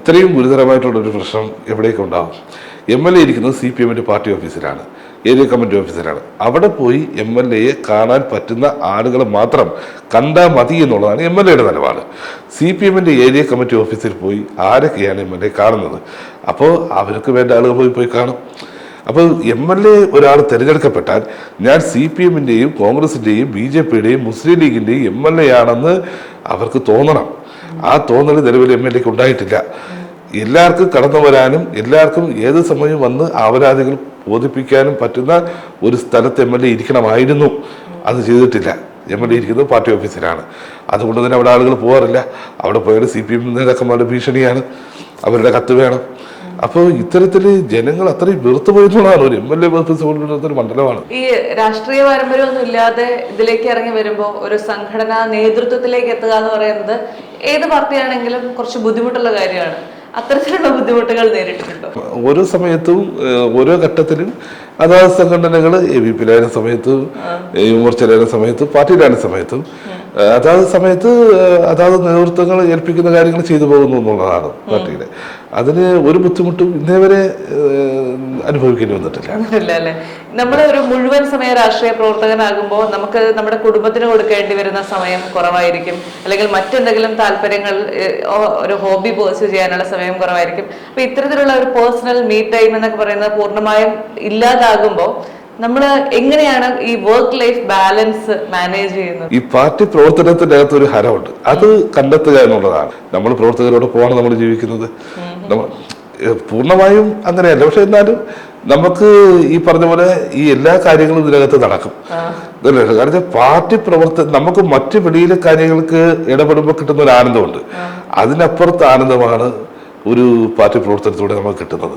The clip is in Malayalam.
ഇത്രയും ഗുരുതരമായിട്ടുള്ളൊരു പ്രശ്നം എവിടേക്ക് ഉണ്ടാവും? MLA ഇരിക്കുന്നത് CPM പാർട്ടി ഓഫീസിലാണ്, ഏരിയ കമ്മിറ്റി ഓഫീസിലാണ്. അവിടെ പോയി MLAയെ കാണാൻ പറ്റുന്ന ആളുകൾ മാത്രം കണ്ടാൽ മതി എന്നുള്ളതാണ് MLAയുടെ നിലപാട്. CPM ഏരിയ കമ്മിറ്റി ഓഫീസിൽ പോയി ആരൊക്കെയാണ് MLA കാണുന്നത്? അപ്പോൾ അവർക്ക് വേണ്ട ആളുകൾ പോയി കാണും. അപ്പോൾ MLA ഒരാൾ തിരഞ്ഞെടുക്കപ്പെട്ടാൽ ഞാൻ CPM കോൺഗ്രസിൻ്റെയും BJPയുടെയും മുസ്ലിം ലീഗിൻ്റെയും MLA ആണെന്ന് അവർക്ക് തോന്നണം. ആ തോന്നൽ നിലവിൽ MLAക്ക് ഉണ്ടായിട്ടില്ല. എല്ലാവർക്കും കടന്നു വരാനും എല്ലാവർക്കും ഏത് സമയവും വന്ന് അപരാധികൾ ബോധിപ്പിക്കാനും പറ്റുന്ന ഒരു സ്ഥലത്ത് MLA ഇരിക്കണമായിരുന്നു. അത് ചെയ്തിട്ടില്ല. MLA ഇരിക്കുന്നത് പാർട്ടി ഓഫീസിലാണ്. അതുകൊണ്ട് തന്നെ അവിടെ ആളുകൾ പോകാറില്ല. അവിടെ പോയാൽ CPM നേതാക്കന്മാരുടെ ഭീഷണിയാണ്, അവരുടെ കത്ത് വേണം. അപ്പോൾ ഇത്തരത്തില് ജനങ്ങൾ അത്രയും വെറുത്തു പോയിട്ടുള്ളതാണ്. ഒരു MLA ഒരു മണ്ഡലമാണ്. ഈ രാഷ്ട്രീയ പാരമ്പര്യമൊന്നും ഇല്ലാതെ ഇതിലേക്ക് ഇറങ്ങി വരുമ്പോൾ ഒരു സംഘടനാ നേതൃത്വത്തിലേക്ക് എത്തുക എന്ന് പറയുന്നത് ഏത് പാർട്ടിയാണെങ്കിലും കുറച്ച് ബുദ്ധിമുട്ടുള്ള കാര്യമാണ്. അത്തരത്തിലുള്ള ബുദ്ധിമുട്ടുകൾ നേരിട്ടിട്ടുണ്ടോ? ഓരോ സമയത്തും ഓരോ ഘട്ടത്തിലും അതാത് സംഘടനകൾ AVP-യിലായിരുന്ന സമയത്തും യുവമോർച്ചയിലായിരുന്ന സമയത്തും പാർട്ടിയിലായിരുന്ന സമയത്തും അതാത് സമയത്ത് അതാത് നേതൃത്വങ്ങൾ ഏൽപ്പിക്കുന്ന കാര്യങ്ങൾ ചെയ്തു പോകുന്നു എന്നുള്ളതാണ് പാർട്ടിയുടെ. അതിന് ഒരു ബുദ്ധിമുട്ടും ഇന്നേ വരെ അനുഭവിക്കേണ്ടി വന്നിട്ടില്ല. അല്ലേ, നമ്മൾ ഒരു മുഴുവൻ സമയ രാഷ്ട്രീയ പ്രവർത്തകനാകുമ്പോൾ നമുക്ക് നമ്മുടെ കുടുംബത്തിന് കൊടുക്കേണ്ടി വരുന്ന സമയം കുറവായിരിക്കും, അല്ലെങ്കിൽ മറ്റെന്തെങ്കിലും താല്പര്യങ്ങൾ ഒരു ഹോബി പേഴ്സ്യൂ ചെയ്യാനുള്ള സമയം കുറവായിരിക്കും. അപ്പൊ ഇത്തരത്തിലുള്ള ഒരു പേഴ്സണൽ മീ ടൈം എന്നൊക്കെ പറയുന്നത് പൂർണ്ണമായും ഇല്ലാതാകുമ്പോൾ നമ്മൾ എങ്ങനെയാണ് ഈ വർക്ക് ലൈഫ് ബാലൻസ് മാനേജ് ചെയ്യുന്നത്? ഈ പാർട്ടി പ്രവർത്തനത്തിന്റെ അകത്ത് ഒരു ഹരമുണ്ട്, അത് കണ്ടെത്തുക എന്നുള്ളതാണ്. നമ്മൾ പ്രവർത്തകരോടൊപ്പമാണ് നമ്മൾ ജീവിക്കുന്നത്. പൂർണ്ണമായും അങ്ങനെയല്ല, പക്ഷെ എന്നാലും നമുക്ക് ഈ പറഞ്ഞ പോലെ ഈ എല്ലാ കാര്യങ്ങളും ഇതിനകത്ത് നടക്കും. കാരണം പാർട്ടി നമുക്ക് മറ്റു വെളിയിലെ കാര്യങ്ങൾക്ക് ഇടപെടുമ്പോൾ കിട്ടുന്ന ഒരു ആനന്ദമുണ്ട്. അതിനപ്പുറത്ത് ആനന്ദമാണ് ഒരു പാർട്ടി പ്രവർത്തനത്തിലൂടെ നമുക്ക് കിട്ടുന്നത്.